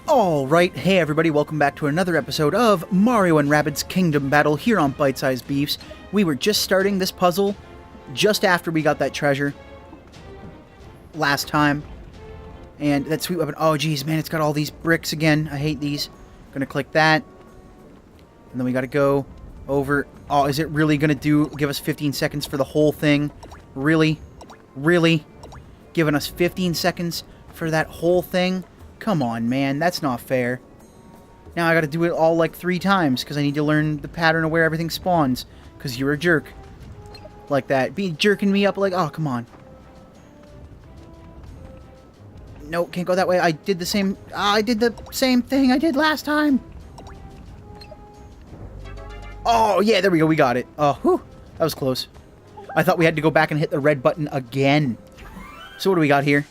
Alright, hey everybody, welcome back to another episode of Mario & Rabbids Kingdom Battle here on Bite-Sized Biifs. We were just starting this puzzle just after we got that treasure last time. And that sweet weapon, oh geez, man, it's got all these bricks again. I hate these. Gonna click that. And then we gotta go over. Oh, is it really gonna give us 15 seconds for the whole thing? Really? Really? Giving us 15 seconds for that whole thing? Come on, man. That's not fair. Now I gotta do it all like 3 times because I need to learn the pattern of where everything spawns. Because you're a jerk. Like that. Be jerking me up like, oh, come on. No, can't go that way. I did the same... I did the same thing I did last time. Oh, yeah, there we go. We got it. Oh, whew. That was close. I thought we had to go back and hit the red button again. So what do we got here?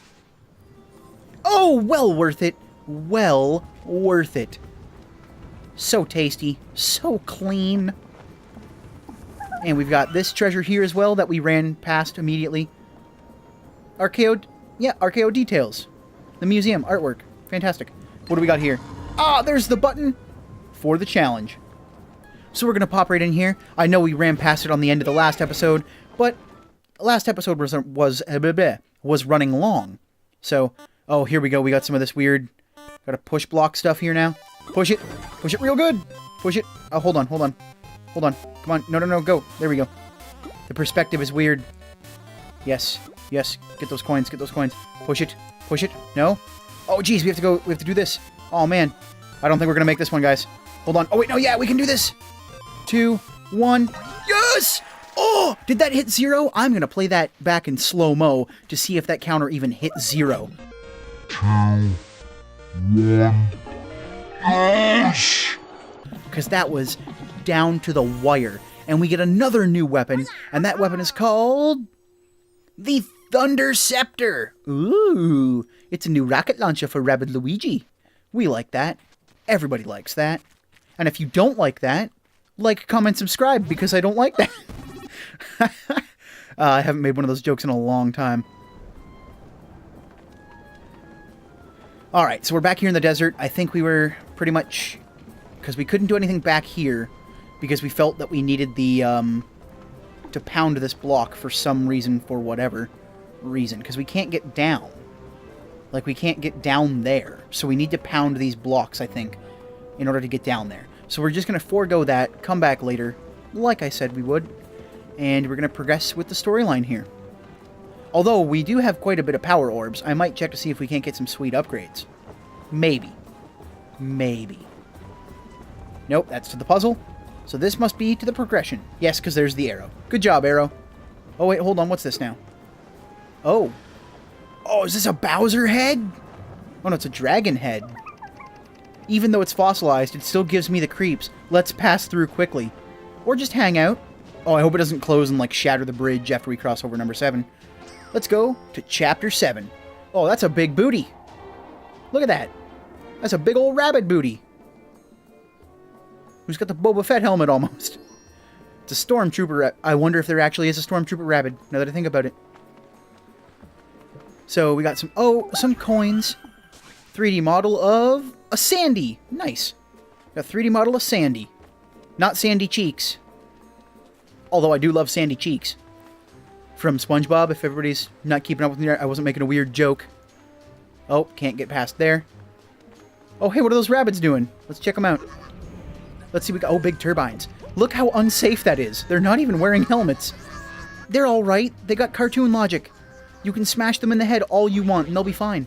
Oh, well worth it. Well worth it. So tasty. So clean. And we've got this treasure here as well that we ran past immediately. RKO details. The museum artwork. Fantastic. What do we got here? Ah, there's the button for the challenge. So we're going to pop right in here. I know we ran past it on the end of the last episode, but last episode was running long. So... oh, here we go. We got some of this weird... gotta push block stuff here now. Push it. Push it real good. Push it. Oh, hold on. Hold on. Hold on. Come on. No, no, no. Go. There we go. The perspective is weird. Yes. Yes. Get those coins. Get those coins. Push it. Push it. No. Oh, geez. We have to go. We have to do this. Oh, man. I don't think we're gonna make this one, guys. Hold on. Oh, wait. No, yeah. We can do this. 2, 1. Yes! Oh! Did that hit 0? I'm gonna play that back in slow-mo to see if that counter even hit 0. 2, 1, push! Because that was down to the wire. And we get another new weapon, and that weapon is called... the Thunder Scepter! Ooh! It's a new rocket launcher for Rabbid Luigi. We like that. Everybody likes that. And if you don't like that, like, comment, subscribe, because I don't like that. I haven't made one of those jokes in a long time. Alright, so we're back here in the desert. I think we were pretty much... because we couldn't do anything back here because we felt that we needed the, to pound this block for some reason, for whatever reason. Because we can't get down. Like, we can't get down there. So we need to pound these blocks, I think, in order to get down there. So we're just going to forego that, come back later, like I said we would. And we're going to progress with the storyline here. Although, we do have quite a bit of power orbs. I might check to see if we can't get some sweet upgrades. Maybe. Maybe. Nope, that's to the puzzle. So this must be to the progression. Yes, because there's the arrow. Good job, arrow. Oh, wait, hold on. What's this now? Oh. Oh, is this a Bowser head? Oh, no, it's a dragon head. Even though it's fossilized, it still gives me the creeps. Let's pass through quickly. Or just hang out. Oh, I hope it doesn't close and, like, shatter the bridge after we cross over number 7. Let's go to Chapter 7. Oh, that's a big booty. Look at that. That's a big old rabbit booty. Who's got the Boba Fett helmet almost? It's a stormtrooper. I wonder if there actually is a stormtrooper rabbit, now that I think about it. So we got some... oh, some coins. 3D model of a Sandy. Nice. A 3D model of Sandy. Not Sandy Cheeks. Although I do love Sandy Cheeks. From SpongeBob, if everybody's not keeping up with me, I wasn't making a weird joke. Oh, can't get past there. Oh, hey, what are those rabbits doing? Let's check them out. Let's see, we got... oh, big turbines. Look how unsafe that is. They're not even wearing helmets. They're alright. They got cartoon logic. You can smash them in the head all you want, and they'll be fine.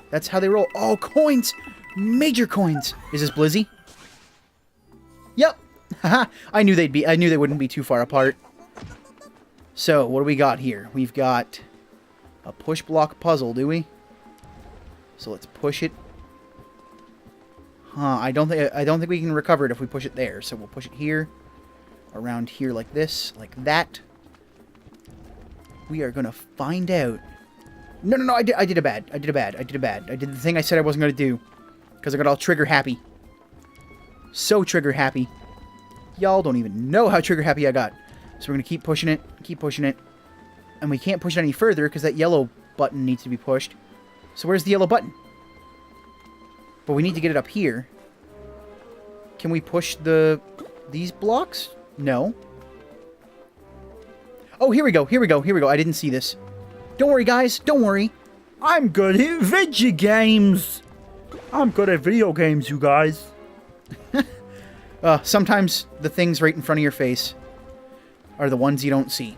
That's how they roll. Oh, coins! Major coins! Is this Blizzy? Yep. Haha. I knew they wouldn't be too far apart. So, what do we got here? We've got a push block puzzle, do we? So let's push it. Huh, I don't think we can recover it if we push it there. So we'll push it here, around here like this, like that. We are gonna find out. No, no, no, I did a bad. I did the thing I said I wasn't gonna do. Because I got all trigger happy. So trigger happy. Y'all don't even know how trigger happy I got. So we're going to keep pushing it. And we can't push it any further because that yellow button needs to be pushed. So where's the yellow button? But we need to get it up here. Can we push these blocks? No. Oh, here we go. Here we go. Here we go. I didn't see this. Don't worry, guys. Don't worry. I'm good at video games. I'm good at video games, you guys. Sometimes the things right in front of your face are the ones you don't see.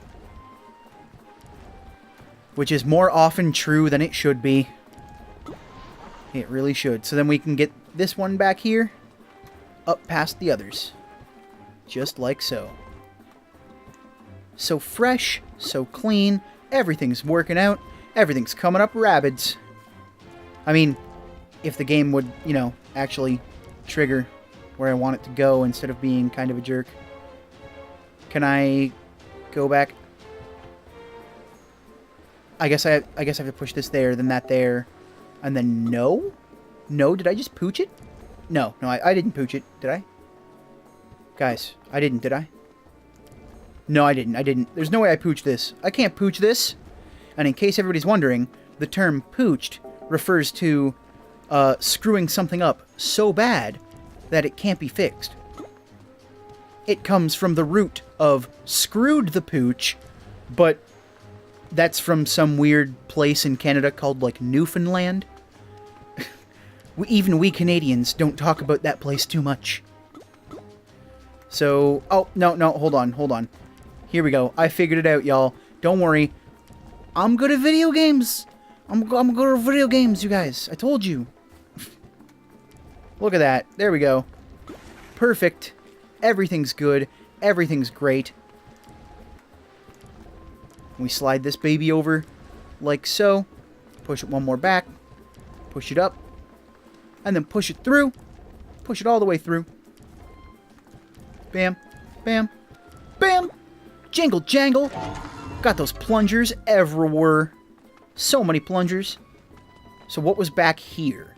Which is more often true than it should be. It really should. So then we can get this one back here, up past the others. Just like so. So fresh, so clean, everything's working out, everything's coming up Rabbids. I mean, if the game would, you know, actually trigger where I want it to go instead of being kind of a jerk. Can I go back? I guess I have to push this there, then that there, and then no? No, did I just pooch it? No, I didn't pooch it, did I? Guys, I didn't, did I? No, I didn't. There's no way I pooched this. I can't pooch this. And in case everybody's wondering, the term pooched refers to screwing something up so bad that it can't be fixed. It comes from the root of screwed the pooch, but that's from some weird place in Canada called, like, Newfoundland. Even we Canadians don't talk about that place too much. So, oh, no, hold on. Here we go. I figured it out, y'all. Don't worry. I'm good at video games. I'm good at video games, you guys. I told you. Look at that. There we go. Perfect. Everything's good. Everything's great. We slide this baby over like so. Push it one more back. Push it up. And then push it through. Push it all the way through. Bam. Bam. Bam. Jingle jangle. Got those plungers everywhere. So many plungers. So what was back here?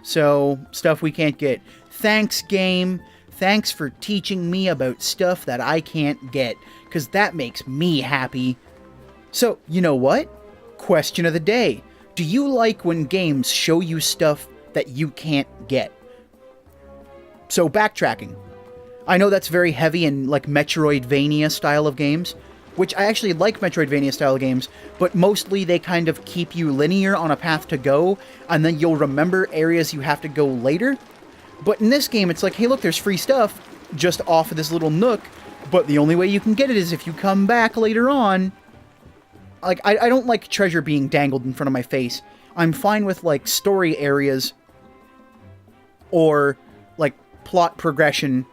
So, stuff we can't get. Thanks, game. Thanks for teaching me about stuff that I can't get. Because that makes me happy. So, you know what? Question of the day. Do you like when games show you stuff that you can't get? So, backtracking. I know that's very heavy in, like, Metroidvania style of games, which I actually like Metroidvania style games, but mostly they kind of keep you linear on a path to go, and then you'll remember areas you have to go later. But in this game, it's like, hey, look, there's free stuff just off of this little nook, but the only way you can get it is if you come back later on. Like, I don't like treasure being dangled in front of my face. I'm fine with, like, story areas or, like, plot progression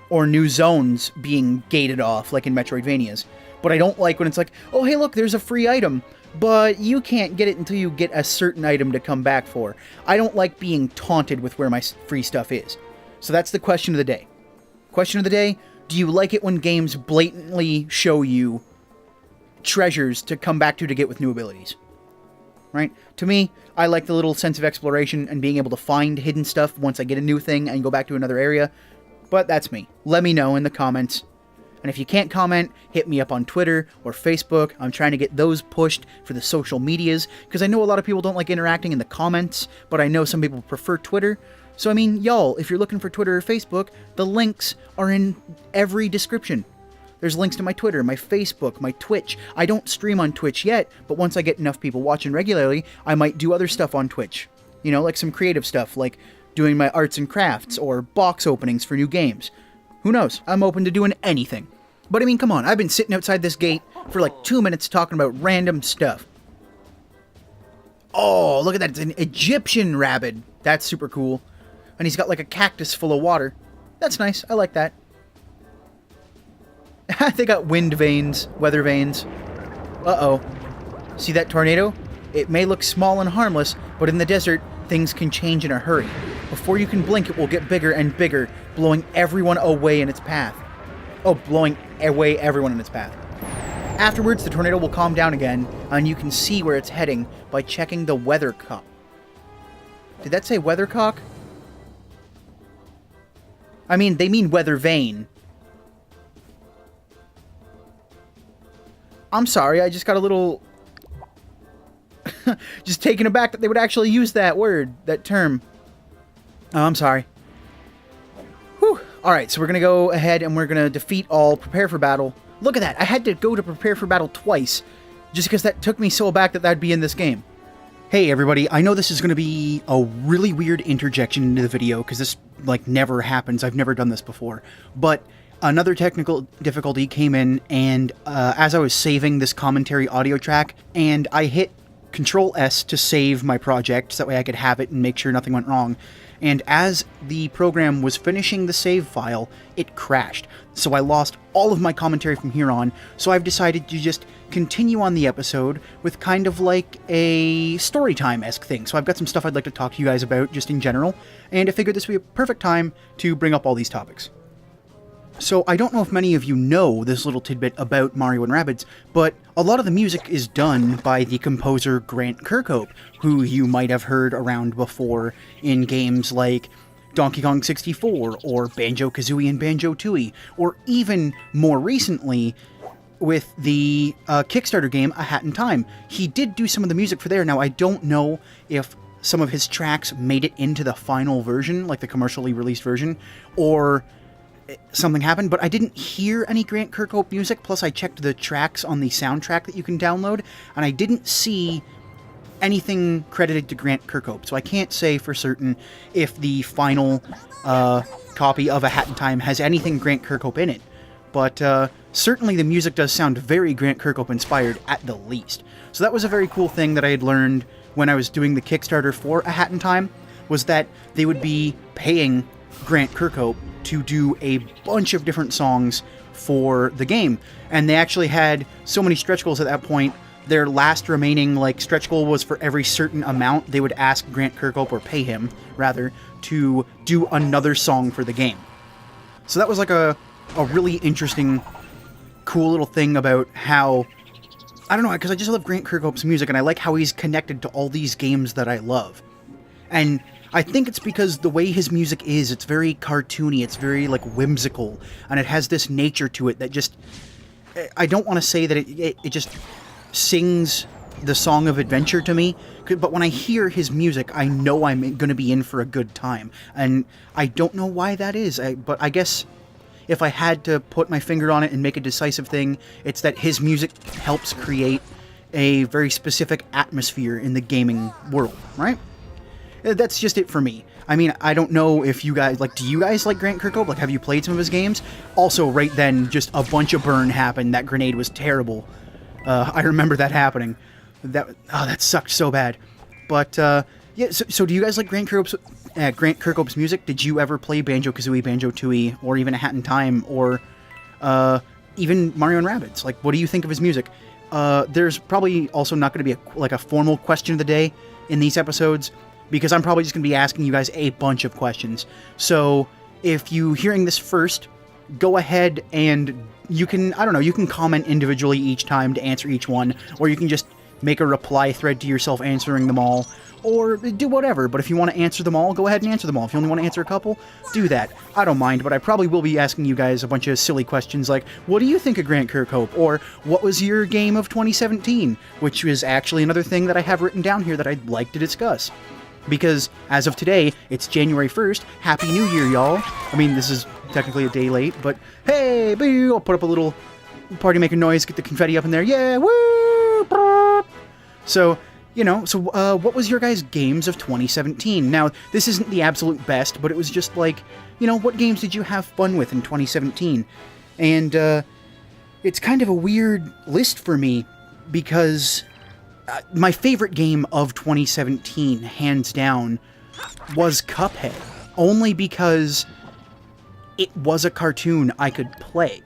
or new zones being gated off, like in Metroidvanias. But I don't like when it's like, oh, hey, look, there's a free item, but you can't get it until you get a certain item to come back for. I don't like being taunted with where my free stuff is. So that's the question of the day. Question of the day, do you like it when games blatantly show you treasures to come back to get with new abilities? Right? To me, I like the little sense of exploration and being able to find hidden stuff once I get a new thing and go back to another area. But that's me. Let me know in the comments. And if you can't comment, hit me up on Twitter or Facebook. I'm trying to get those pushed for the social medias, because I know a lot of people don't like interacting in the comments, but I know some people prefer Twitter. So, I mean, y'all, if you're looking for Twitter or Facebook, the links are in every description. There's links to my Twitter, my Facebook, my Twitch. I don't stream on Twitch yet, but once I get enough people watching regularly, I might do other stuff on Twitch. You know, like some creative stuff, like doing my arts and crafts or box openings for new games. Who knows? I'm open to doing anything. But I mean, come on, I've been sitting outside this gate for like 2 minutes talking about random stuff. Oh, look at that. It's an Egyptian rabbid. That's super cool. And he's got like a cactus full of water. That's nice. I like that. They got wind veins, weather veins. Uh-oh. See that tornado? It may look small and harmless, but in the desert, things can change in a hurry. Before you can blink, it will get bigger and bigger, blowing everyone away in its path. Oh, blowing away everyone in its path. Afterwards, the tornado will calm down again, and you can see where it's heading by checking the weathercock. Did that say weathercock? I mean, they mean weather vane. I'm sorry, I just got a little just taken aback that they would actually use that word, that term. Oh, I'm sorry. Whew. Alright, so we're going to go ahead and we're going to defeat all, prepare for battle. Look at that, I had to go to prepare for battle twice, just because that took me so aback that that'd be in this game. Hey everybody, I know this is going to be a really weird interjection into the video, because this, like, never happens. I've never done this before. But another technical difficulty came in, and as I was saving this commentary audio track, and I hit Control-S to save my project, so that way I could have it and make sure nothing went wrong. And as the program was finishing the save file, it crashed. So I lost all of my commentary from here on, so I've decided to just continue on the episode with kind of like a story time-esque thing. So I've got some stuff I'd like to talk to you guys about just in general, and I figured this would be a perfect time to bring up all these topics. So I don't know if many of you know this little tidbit about Mario and Rabbids, but a lot of the music is done by the composer Grant Kirkhope, who you might have heard around before in games like Donkey Kong 64, or Banjo-Kazooie and Banjo-Tooie, or even more recently with the Kickstarter game A Hat in Time. He did do some of the music for there. Now, I don't know if some of his tracks made it into the final version, like the commercially released version, or something happened, but I didn't hear any Grant Kirkhope music, plus I checked the tracks on the soundtrack that you can download, and I didn't see anything credited to Grant Kirkhope, so I can't say for certain if the final copy of A Hat in Time has anything Grant Kirkhope in it, but certainly the music does sound very Grant Kirkhope inspired at the least. So that was a very cool thing that I had learned when I was doing the Kickstarter for A Hat in Time, was that they would be paying Grant Kirkhope to do a bunch of different songs for the game. And they actually had so many stretch goals at that point, their last remaining like stretch goal was for every certain amount, they would ask Grant Kirkhope, or pay him, rather, to do another song for the game. So that was like a really interesting, cool little thing about how, I don't know, because I just love Grant Kirkhope's music, and I like how he's connected to all these games that I love. And I think it's because the way his music is, it's very cartoony, it's very, like, whimsical, and it has this nature to it that just, I don't want to say that it just sings the song of adventure to me, but when I hear his music, I know I'm going to be in for a good time, and I don't know why that is, but I guess if I had to put my finger on it and make a decisive thing, it's that his music helps create a very specific atmosphere in the gaming world, right? That's just it for me. I mean, I don't know if you guys, like, do you guys like Grant Kirkhope? Like, have you played some of his games? Also, right then, just a bunch of burn happened. That grenade was terrible. I remember that happening. That sucked so bad. But, yeah, so do you guys like Grant Kirkhope's music? Did you ever play Banjo-Kazooie, Banjo-Tooie, or even A Hat in Time, or even Mario and Rabbids? Like, what do you think of his music? There's probably also not going to be a formal question of the day in these episodes, because I'm probably just going to be asking you guys a bunch of questions. So if you're hearing this first, go ahead and you can, I don't know, you can comment individually each time to answer each one, or you can just make a reply thread to yourself answering them all, or do whatever. But if you want to answer them all, go ahead and answer them all. If you only want to answer a couple, do that. I don't mind, but I probably will be asking you guys a bunch of silly questions like, what do you think of Grant Kirkhope? Or what was your game of 2017? Which is actually another thing that I have written down here that I'd like to discuss. Because, as of today, it's January 1st. Happy New Year, y'all. I mean, this is technically a day late, but hey, boo! I'll put up a little party-making noise, get the confetti up in there. Yeah, woo! Brrr. So, what was your guys' games of 2017? Now, this isn't the absolute best, but it was just like, what games did you have fun with in 2017? And, it's kind of a weird list for me, because my favorite game of 2017, hands down, was Cuphead. Only because it was a cartoon I could play.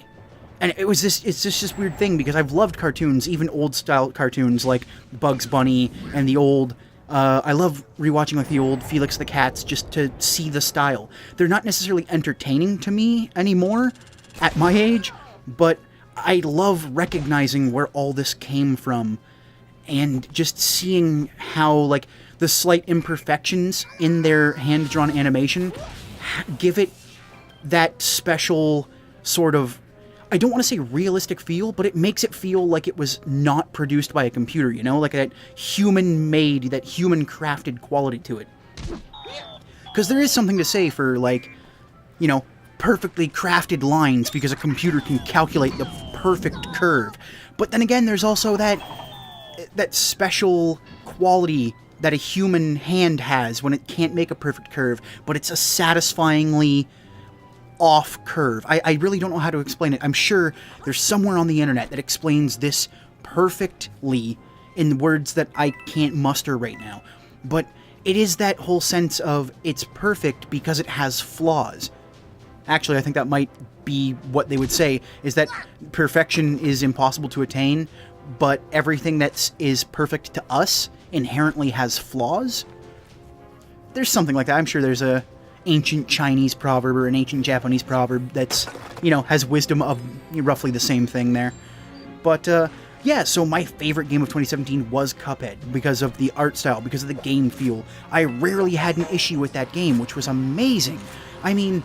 And it's just this weird thing, because I've loved cartoons, even old-style cartoons like Bugs Bunny and the old... I love rewatching like the old Felix the Cats just to see the style. They're not necessarily entertaining to me anymore at my age, but I love recognizing where all this came from, and just seeing how, like, the slight imperfections in their hand-drawn animation give it that special sort of... I don't want to say realistic feel, but it makes it feel like it was not produced by a computer, you know? Like that human-made, that human-crafted quality to it. Because there is something to say for, like, you know, perfectly crafted lines because a computer can calculate the perfect curve. But then again, there's also that special quality that a human hand has when it can't make a perfect curve, but it's a satisfyingly off curve. I really don't know how to explain it. I'm sure there's somewhere on the internet that explains this perfectly in words that I can't muster right now. But it is that whole sense of it's perfect because it has flaws. Actually, I think that might be what they would say, is that perfection is impossible to attain, but everything that is perfect to us inherently has flaws. There's something like that. I'm sure there's a ancient Chinese proverb or an ancient Japanese proverb that's, you know, has wisdom of roughly the same thing there. But, yeah, so my favorite game of 2017 was Cuphead because of the art style, because of the game feel. I rarely had an issue with that game, which was amazing. I mean,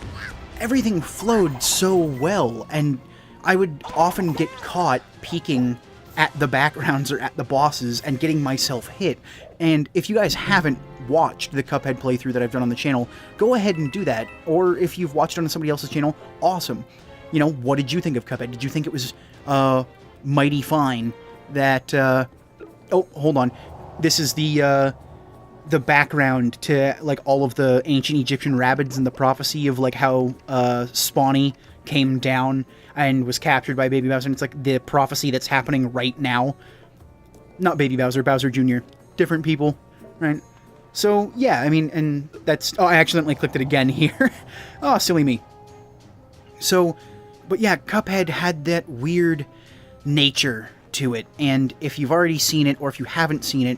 everything flowed so well, and I would often get caught peeking at the backgrounds or at the bosses and getting myself hit. And if you guys haven't watched the Cuphead playthrough that I've done on the channel, go ahead and do that. Or if you've watched it on somebody else's channel, awesome. You know, what did you think of Cuphead? Did you think it was mighty fine? That oh, hold on. This is the background to like all of the ancient Egyptian Rabbids and the prophecy of like how Spawny came down and was captured by Baby Bowser. And it's like the prophecy that's happening right now. Not Baby Bowser, Bowser Jr. Different people, right? So, yeah, I mean, and that's... Oh, I accidentally clicked it again here. Oh, silly me. So, but yeah, Cuphead had that weird nature to it. And if you've already seen it, or if you haven't seen it,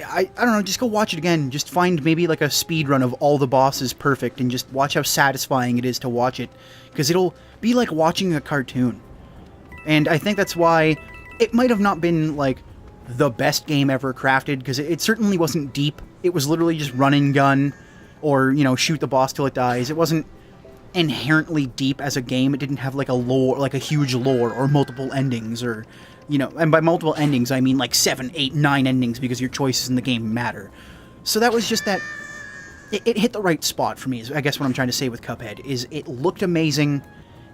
I don't know, just go watch it again. Just find maybe like a speed run of all the bosses perfect and just watch how satisfying it is to watch it. Because it'll be like watching a cartoon. And I think that's why it might have not been like the best game ever crafted, because it certainly wasn't deep. It was literally just run and gun, or, you know, shoot the boss till it dies. It wasn't inherently deep as a game. It didn't have like a lore, like a huge lore, or multiple endings, or, you know, and by multiple endings I mean like 7, 8, 9 endings, because your choices in the game matter. So that was just that, it hit the right spot for me, is I guess what I'm trying to say with Cuphead, is it looked amazing,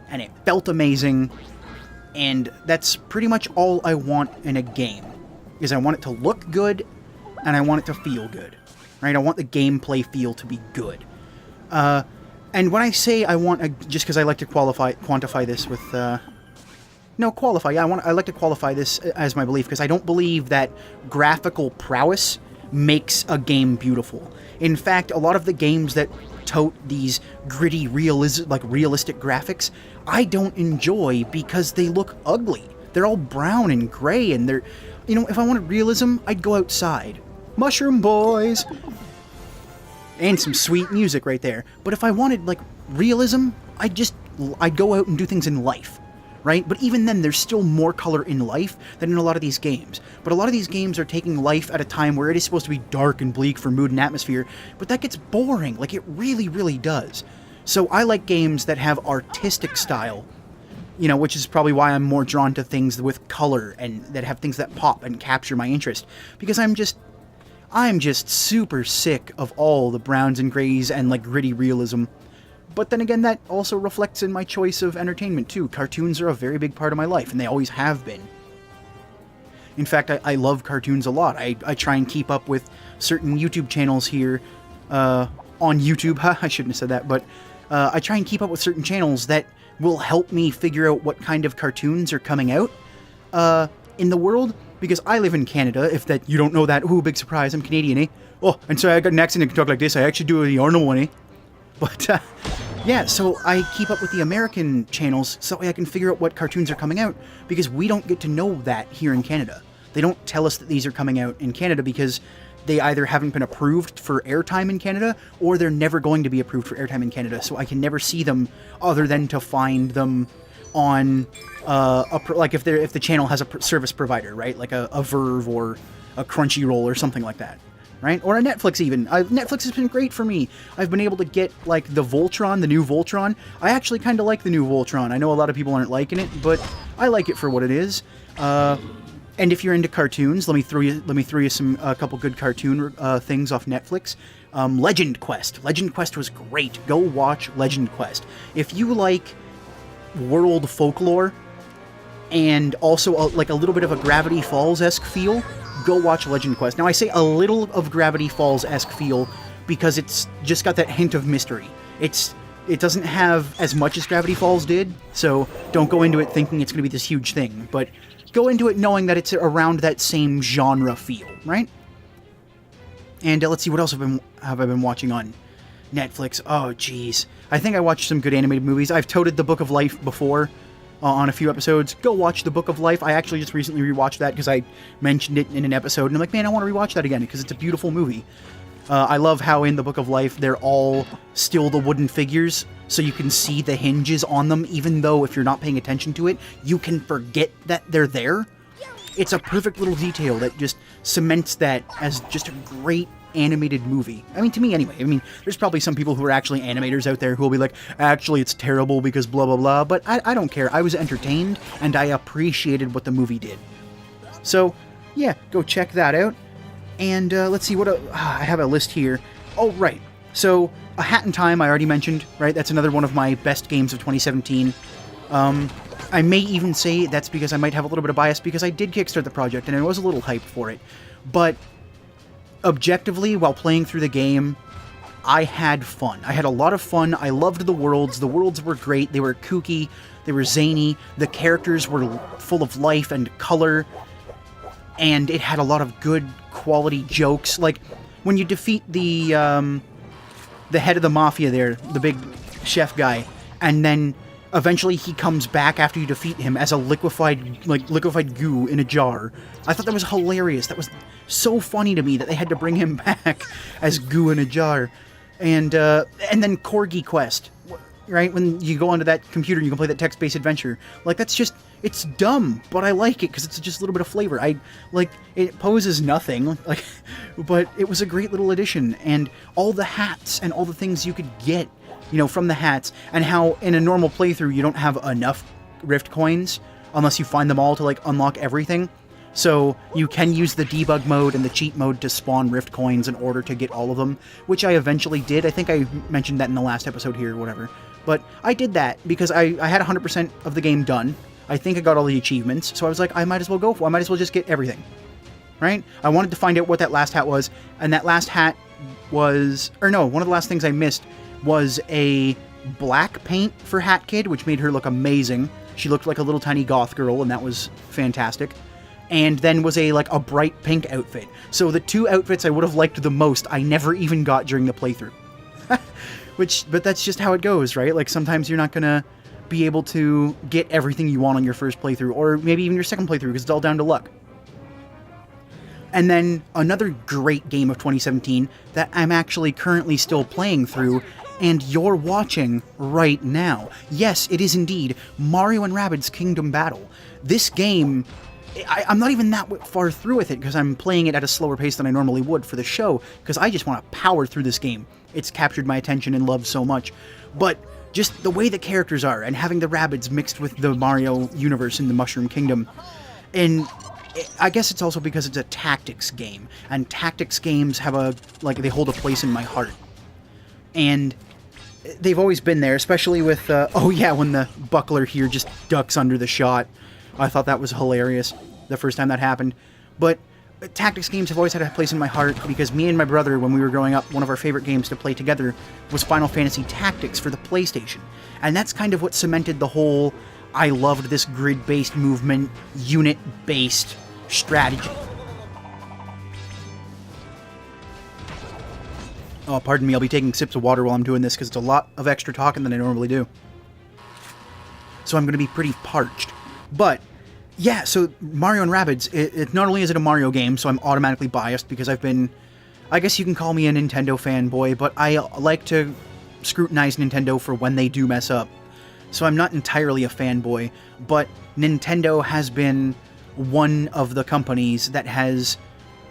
and it felt amazing, and that's pretty much all I want in a game, is I want it to look good, and I want it to feel good, right? I want the gameplay feel to be good. And when I say I want, just because I like to quantify this with, no, qualify, yeah, I like to qualify this as my belief, because I don't believe that graphical prowess makes a game beautiful. In fact, a lot of the games that tote these gritty, realistic graphics, I don't enjoy because they look ugly. They're all brown and gray, and they're, you know, if I wanted realism, I'd go outside. Mushroom Boys! And some sweet music right there. But if I wanted, like, realism, I'd go out and do things in life, right? But even then, there's still more color in life than in a lot of these games. But a lot of these games are taking life at a time where it is supposed to be dark and bleak for mood and atmosphere, but that gets boring, like it really, really does. So I like games that have artistic style, you know, which is probably why I'm more drawn to things with color and that have things that pop and capture my interest. Because I'm just super sick of all the browns and grays and like gritty realism. But then again, that also reflects in my choice of entertainment too. Cartoons are a very big part of my life, and they always have been. In fact, I love cartoons a lot. I try and keep up with certain YouTube channels here on YouTube. I shouldn't have said that, but I try and keep up with certain channels that will help me figure out what kind of cartoons are coming out in the world, because I live in Canada. If that you don't know that, ooh, big surprise, I'm Canadian, eh? Oh, and sorry, I got an accent and can talk like this. I actually do a normal one, eh? But, yeah, so I keep up with the American channels so that way I can figure out what cartoons are coming out, because we don't get to know that here in Canada. They don't tell us that these are coming out in Canada because they either haven't been approved for airtime in Canada, or they're never going to be approved for airtime in Canada, so I can never see them other than to find them on, like if the channel has a service provider, right? Like a Verve or a Crunchyroll or something like that. right? Or a Netflix even. Netflix has been great for me. I've been able to get, like, the Voltron, the new Voltron. I actually kind of like the new Voltron. I know a lot of people aren't liking it, but I like it for what it is. And if you're into cartoons, let me throw you a couple good cartoon things off Netflix. Legend Quest. Legend Quest was great. Go watch Legend Quest. If you like world folklore and also like a little bit of a Gravity Falls-esque feel, go watch Legend Quest. Now, I say a little of Gravity Falls-esque feel because it's just got that hint of mystery. It doesn't have as much as Gravity Falls did, so don't go into it thinking it's going to be this huge thing, but go into it knowing that it's around that same genre feel, right? And let's see, what else have I been watching on Netflix? Oh, jeez. I think I watched some good animated movies. I've toted The Book of Life before on a few episodes. Go watch The Book of Life. I actually just recently rewatched that because I mentioned it in an episode, and I'm like, man, I want to rewatch that again because it's a beautiful movie. I love how in The Book of Life, they're all still the wooden figures, so you can see the hinges on them, even though if you're not paying attention to it, you can forget that they're there. It's a perfect little detail that just cements that as just a great animated movie. I mean, to me anyway. I mean, there's probably some people who are actually animators out there who will be like, actually, it's terrible because blah, blah, blah, but I don't care. I was entertained, and I appreciated what the movie did. So, yeah, go check that out. And let's see, I have a list here. Oh, right. So, A Hat in Time, I already mentioned, right? That's another one of my best games of 2017. I may even say that's because I might have a little bit of bias because I did kickstart the project and I was a little hyped for it. But objectively, while playing through the game, I had fun. I had a lot of fun. I loved the worlds. The worlds were great. They were kooky. They were zany. The characters were full of life and color. And it had a lot of good quality jokes. Like, when you defeat the head of the mafia there, the big chef guy, and then eventually he comes back after you defeat him as a liquefied goo in a jar. I thought that was hilarious. That was so funny to me that they had to bring him back as goo in a jar. And then Corgi Quest, right? When you go onto that computer and you can play that text-based adventure. Like, that's just, it's dumb, but I like it because it's just a little bit of flavor. It poses nothing, like, but it was a great little addition. And all the hats and all the things you could get, you know, from the hats, and how in a normal playthrough you don't have enough Rift coins unless you find them all to, like, unlock everything. So you can use the debug mode and the cheat mode to spawn Rift coins in order to get all of them, which I eventually did. I think I mentioned that in the last episode here or whatever. But I did that because I had 100% of the game done. I think I got all the achievements, so I was like, I might as well go for it. I might as well just get everything, right? I wanted to find out what that last hat was, and that last hat was... Or no, one of the last things I missed was a black paint for Hat Kid, which made her look amazing. She looked like a little tiny goth girl, and that was fantastic. And then was a bright pink outfit. So the two outfits I would have liked the most, I never even got during the playthrough. But that's just how it goes, right? Like, sometimes you're not gonna be able to get everything you want on your first playthrough, or maybe even your second playthrough, because it's all down to luck. And then another great game of 2017 that I'm actually currently still playing through, and you're watching right now. Yes, it is indeed Mario & Rabbids Kingdom Battle. This game... I'm not even that far through with it because I'm playing it at a slower pace than I normally would for the show because I just want to power through this game. It's captured my attention and love so much. But just the way the characters are and having the Rabbids mixed with the Mario universe in the Mushroom Kingdom. And I guess it's also because it's a tactics game. And tactics games have they hold a place in my heart. And they've always been there, especially with, when the buckler here just ducks under the shot. I thought that was hilarious the first time that happened. But tactics games have always had a place in my heart because me and my brother, when we were growing up, one of our favorite games to play together was Final Fantasy Tactics for the PlayStation. And that's kind of what cemented the whole, I loved this grid-based movement, unit-based strategy. Oh, pardon me, I'll be taking sips of water while I'm doing this because it's a lot of extra talking than I normally do. So I'm going to be pretty parched. But, yeah, so Mario & Rabbids, it not only is it a Mario game, so I'm automatically biased because I've been, I guess you can call me a Nintendo fanboy, but I like to scrutinize Nintendo for when they do mess up. So I'm not entirely a fanboy, but Nintendo has been one of the companies that has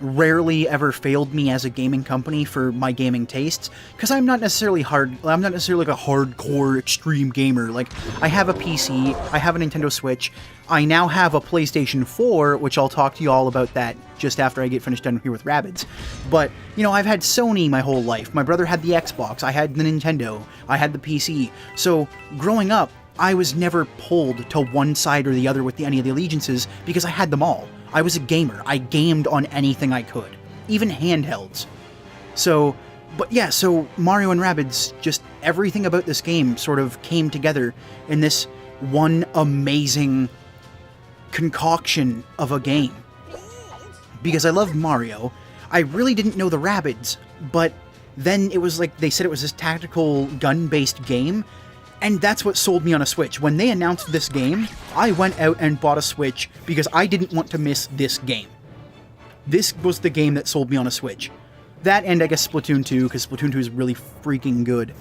rarely ever failed me as a gaming company for my gaming tastes, because I'm not necessarily like a hardcore extreme gamer. Like, I have a PC, I have a Nintendo Switch, I now have a PlayStation 4, which I'll talk to you all about that just after I get finished done here with Rabbids. But, you know, I've had Sony my whole life. My brother had the Xbox, I had the Nintendo, I had the PC. So, growing up, I was never pulled to one side or the other with any of the allegiances, because I had them all. I was a gamer. I gamed on anything I could, even handhelds. So, but yeah, so Mario and Rabbids, just everything about this game sort of came together in this one amazing concoction of a game. Because I love Mario, I really didn't know the Rabbids, but then it was like they said it was this tactical gun-based game, and that's what sold me on a Switch. When they announced this game, I went out and bought a Switch because I didn't want to miss this game. This was the game that sold me on a Switch. That and I guess Splatoon 2, because Splatoon 2 is really freaking good.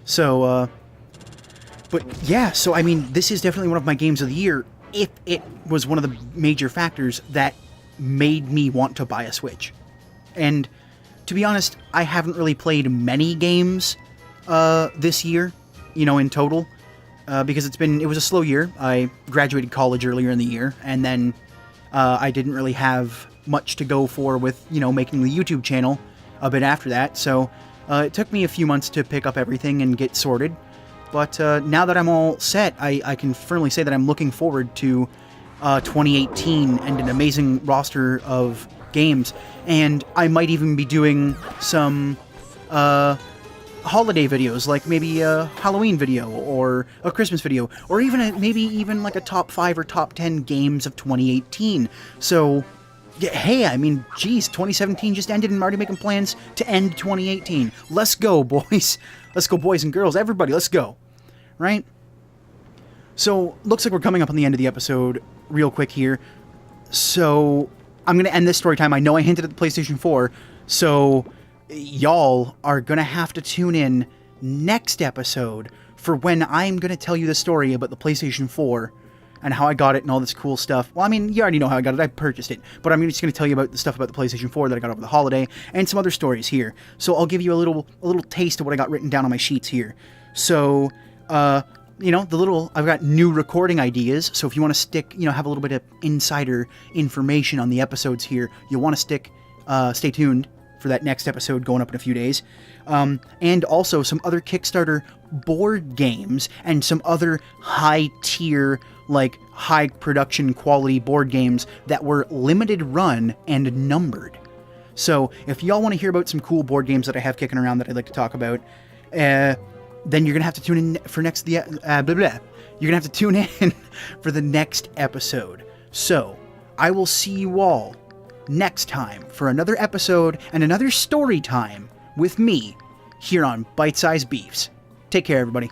So, but yeah, so I mean, this is definitely one of my games of the year, if it was one of the major factors that made me want to buy a Switch. And to be honest, I haven't really played many games this year, you know, in total, because it was a slow year. I graduated college earlier in the year, and then I didn't really have much to go for with, you know, making the YouTube channel a bit after that, so it took me a few months to pick up everything and get sorted. But now that I'm all set, I can firmly say that I'm looking forward to 2018 and an amazing roster of games, and I might even be doing some holiday videos, like maybe a Halloween video or a Christmas video, or even maybe even like a top 5 or top 10 games of 2018. So, yeah, hey, I mean, geez, 2017 just ended and I'm already making plans to end 2018. Let's go, boys. Let's go, boys and girls. Everybody, let's go. Right? So, looks like we're coming up on the end of the episode real quick here. So, I'm going to end this story time. I know I hinted at the PlayStation 4, so y'all are going to have to tune in next episode for when I'm going to tell you the story about the PlayStation 4 and how I got it and all this cool stuff. Well, I mean, you already know how I got it. I purchased it. But I'm just going to tell you about the stuff about the PlayStation 4 that I got over the holiday and some other stories here. So I'll give you a little taste of what I got written down on my sheets here. So, you know, I've got new recording ideas. So if you want to stick, you know, have a little bit of insider information on the episodes here, you'll want to stay tuned for that next episode going up in a few days. And also some other Kickstarter board games and some other high-tier, like high-production quality board games that were limited run and numbered. So if y'all want to hear about some cool board games that I have kicking around that I'd like to talk about, then you're going to have to tune in for You're going to have to tune in for the next episode. So I will see you all next time for another episode and another story time with me here on Bite Size Biifs. Take care, everybody.